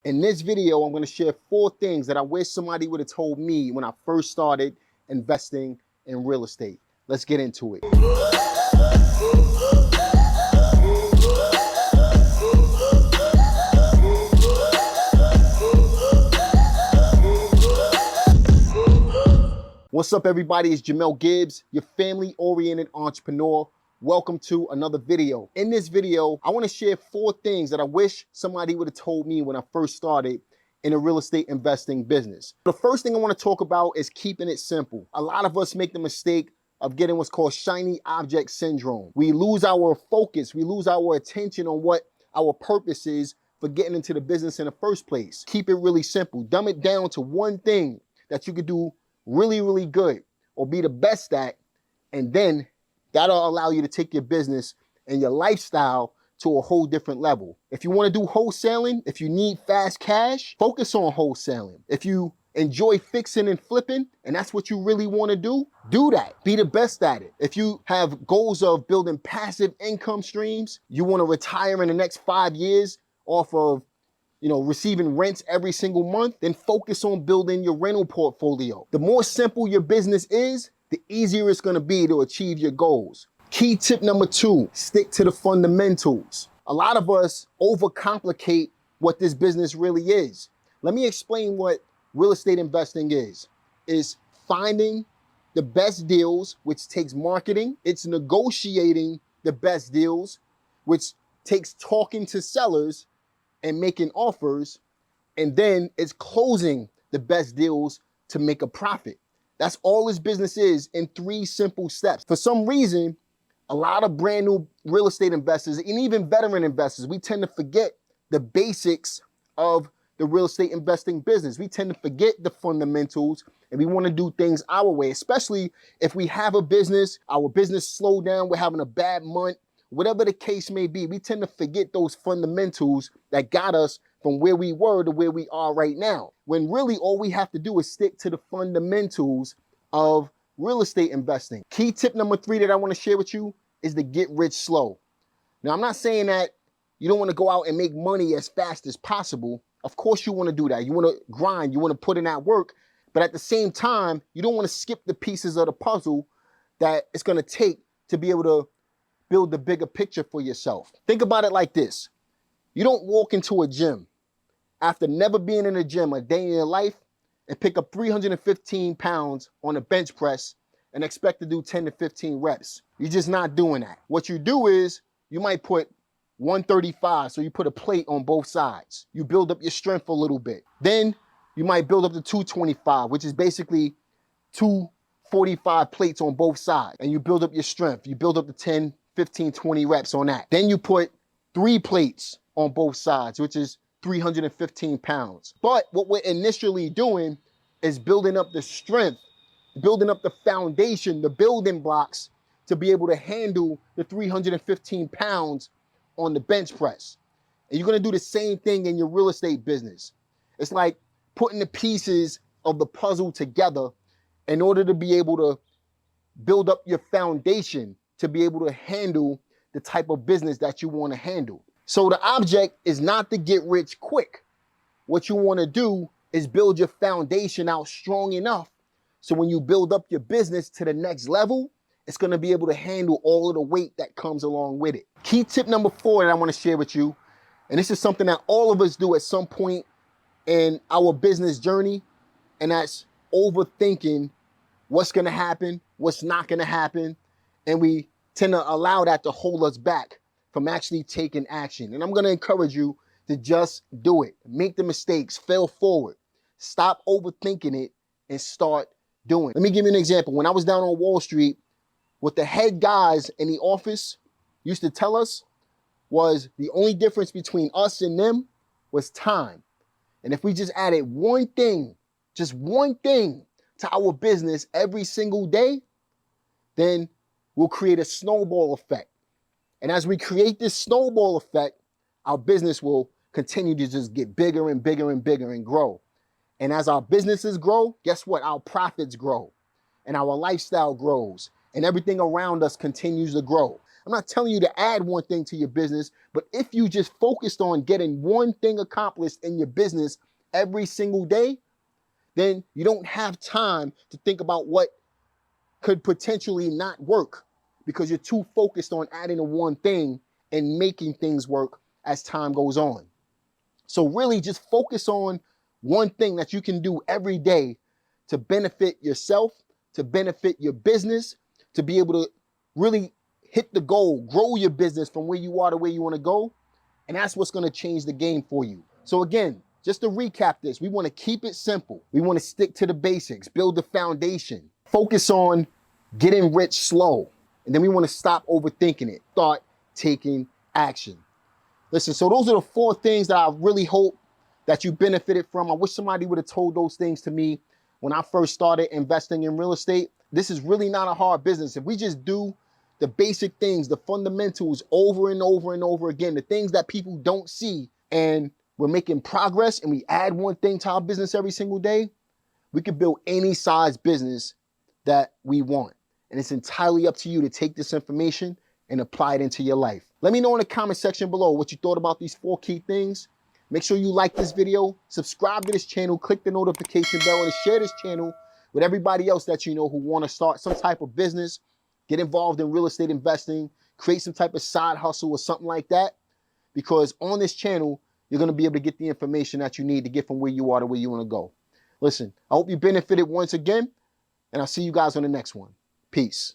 In this video, I'm going to share 4 things that I wish somebody would have told me when I first started investing in real estate. Let's get into it. What's up, everybody? It's Jamel Gibbs, your family-oriented entrepreneur. Welcome to another video. In this video, I want to share 4 things that I wish somebody would have told me when I first started in a real estate investing business. The first thing I want to talk about is keeping it simple. A lot of us make the mistake of getting what's called shiny object syndrome. We lose our focus. We lose our attention on what our purpose is for getting into the business in the first place. Keep it really simple. Dumb it down to one thing that you could do really good or be the best at, and then that'll allow you to take your business and your lifestyle to a whole different level. If you want to do wholesaling, if you need fast cash, focus on wholesaling. If you enjoy fixing and flipping and that's what you really want to do that. Be the best at it. If you have goals of building passive income streams, you want to retire in the next 5 years off of receiving rents every single month, then focus on building your rental portfolio. The more simple your business is, the easier it's gonna be to achieve your goals. Key tip number 2, stick to the fundamentals. A lot of us overcomplicate what this business really is. Let me explain what real estate investing is. It's finding the best deals, which takes marketing. It's negotiating the best deals, which takes talking to sellers and making offers, and then it's closing the best deals to make a profit. That's all this business is in 3 simple steps. For some reason, a lot of brand new real estate investors and even veteran investors, we tend to forget the basics of the real estate investing business. We tend to forget the fundamentals and we want to do things our way, especially if we have a business, our business slowed down, we're having a bad month. Whatever the case may be, we tend to forget those fundamentals that got us from where we were to where we are right now. When really all we have to do is stick to the fundamentals of real estate investing. Key tip number 3 that I want to share with you is to get rich slow. Now, I'm not saying that you don't want to go out and make money as fast as possible. Of course you want to do that. You want to grind, you want to put in that work, but at the same time, you don't want to skip the pieces of the puzzle that it's going to take to be able to build the bigger picture for yourself. Think about it like this. You don't walk into a gym after never being in a gym a day in your life and pick up 315 pounds on a bench press and expect to do 10 to 15 reps. You're just not doing that. What you do is you might put 135, so you put a plate on both sides. You build up your strength a little bit. Then you might build up to 225, which is basically 245 plates on both sides. And you build up your strength. You build up to 10, 15, 20 reps on that. Then you put 3 plates on both sides, which is 315 pounds. But what we're initially doing is building up the strength, building up the foundation, the building blocks to be able to handle the 315 pounds on the bench press. And you're gonna do the same thing in your real estate business. It's like putting the pieces of the puzzle together in order to be able to build up your foundation to be able to handle the type of business that you want to handle. So the object is not to get rich quick. What you want to do is build your foundation out strong enough so when you build up your business to the next level, it's going to be able to handle all of the weight that comes along with it. Key tip number 4 that I want to share with you, and this is something that all of us do at some point in our business journey, and that's overthinking what's going to happen, what's not going to happen. And we tend to allow that to hold us back from actually taking action. And I'm going to encourage you to just do it. Make the mistakes, fail forward. Stop overthinking it and start doing. Let me give you an example. When I was down on Wall Street, what the head guys in the office used to tell us was the only difference between us and them was time. And if we just added one thing, just one thing to our business every single day, then we'll create a snowball effect. And as we create this snowball effect, our business will continue to just get bigger and bigger and bigger and grow. And as our businesses grow, guess what? Our profits grow and our lifestyle grows and everything around us continues to grow. I'm not telling you to add one thing to your business, but if you just focused on getting one thing accomplished in your business every single day, then you don't have time to think about what could potentially not work because you're too focused on adding a one thing and making things work as time goes on. So really just focus on one thing that you can do every day to benefit yourself, to benefit your business, to be able to really hit the goal, grow your business from where you are to where you want to go. And that's what's going to change the game for you. So again, just to recap this, we want to keep it simple. We want to stick to the basics, build the foundation, focus on getting rich slow. And then we want to stop overthinking it, start taking action. Listen, so those are the 4 things that I really hope that you benefited from. I wish somebody would have told those things to me when I first started investing in real estate. This is really not a hard business. If we just do the basic things, the fundamentals over and over and over again, the things that people don't see, and we're making progress and we add one thing to our business every single day, we could build any size business that we want. And it's entirely up to you to take this information and apply it into your life. Let me know in the comment section below what you thought about these 4 key things. Make sure you like this video, subscribe to this channel, click the notification bell, and share this channel with everybody else that you know who want to start some type of business, get involved in real estate investing, create some type of side hustle or something like that. Because on this channel, you're going to be able to get the information that you need to get from where you are to where you want to go. Listen, I hope you benefited once again, and I'll see you guys on the next one. Peace.